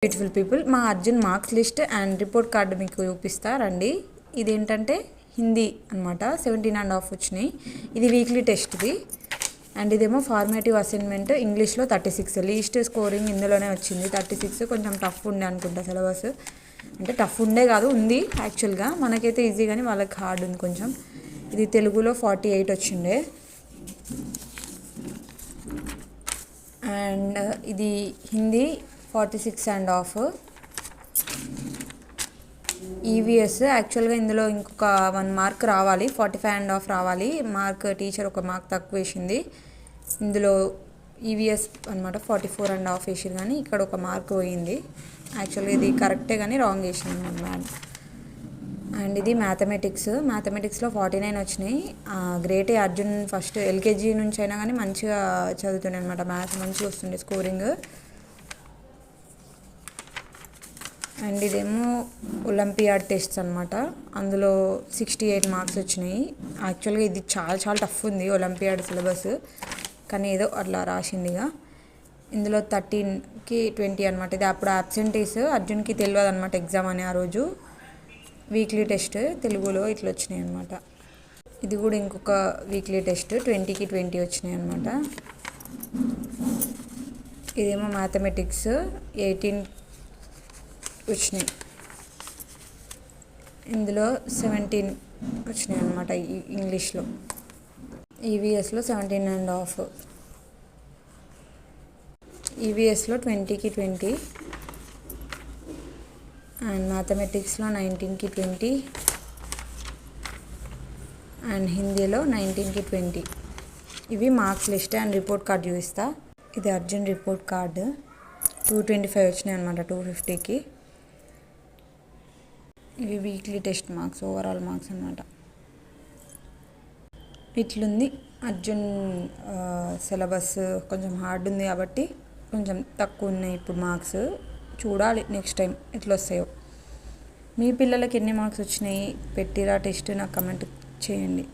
Beautiful people, మా Arjun marks list and report card మీకు చూపిస్తా రండి. ఇదేంటంటే హిందీ అనమాట, 17.5 వచ్చినాయి. ఇది వీక్లీ టెస్ట్ది. అండ్ ఇదేమో ఫార్మేటివ్ అసైన్మెంట్ ఇంగ్లీష్లో 36. లీస్ట్ స్కోరింగ్ ఇందులోనే వచ్చింది 36. కొంచెం టఫ్ ఉండే అనుకుంటా సిలబస్, అంటే టఫ్ ఉండే కాదు, ఉంది యాక్చువల్గా. మనకైతే ఈజీ కానీ వాళ్ళకి హార్డ్ ఉంది కొంచెం. ఇది తెలుగులో 48 వచ్చిండే. అండ్ ఇది హిందీ 46.5. ఈవీఎస్ యాక్చువల్గా ఇందులో ఇంకొక 1 మార్క్ రావాలి, 45.5 రావాలి. మార్క్ టీచర్ ఒక మార్క్ తక్కువ వేసింది. ఇందులో ఈవీఎస్ అనమాట 44.5 వేసారు, కానీ ఇక్కడ ఒక మార్క్ పోయింది. యాక్చువల్గా ఇది కరెక్టే కానీ రాంగ్ వేసింది మ్యామ్. అండ్ ఇది మ్యాథమెటిక్స్లో 49 వచ్చినాయి. గ్రేటే. అర్జున్ ఫస్ట్ ఎల్కేజీ నుంచి అయినా కానీ మంచిగా చదువుతుండే అనమాట, మ్యాథ్స్ మంచిగా వస్తుండే స్కోరింగ్. అండ్ ఇదేమో ఒలింపియాడ్ టెస్ట్స్ అనమాట, అందులో 68 మార్క్స్ వచ్చినాయి. యాక్చువల్గా ఇది చాలా టఫ్ ఉంది ఒలింపియాడ్ సిలబస్, కానీ ఏదో అట్లా రాసిందిగా. ఇందులో 13కి 20 అనమాట. ఇది అప్పుడు అబ్సెంటీస్, అర్జున్కి తెలియదు అనమాట ఎగ్జామ్ అని. ఆ రోజు వీక్లీ టెస్ట్ తెలుగులో ఇట్లా వచ్చినాయి అనమాట. ఇది కూడా ఇంకొక వీక్లీ టెస్ట్ 20కి 20 వచ్చినాయి అనమాట. ఇదేమో మ్యాథమెటిక్స్ 18 వచ్చినాయి. ఇందులో 17 వచ్చినాయి అనమాట ఇంగ్లీష్లో. ఈవీఎస్లో 17.5. ఈవీఎస్లో 20కి 20. అండ్ మ్యాథమెటిక్స్లో 19కి 20. అండ్ హిందీలో 19కి 20. ఇవి marks list and report card చూపిస్తా. ఇది అర్జున్ రిపోర్ట్ కార్డు 225 వచ్చినాయి అనమాట 250కి. ఇవి weekly test marks, overall marks అనమాట. ఇట్లుంది అర్జున్ సిలబస్. కొంచెం హార్డ్ ఉంది కాబట్టి కొంచెం తక్కువ ఉన్నాయి ఇప్పుడు మార్క్స్. చూడాలి నెక్స్ట్ టైం ఎట్లా వస్తాయో. మీ పిల్లలకి ఎన్ని మార్క్స్ వచ్చినాయి, పెట్టిరా టెస్ట్, నాకు కమెంట్ చేయండి.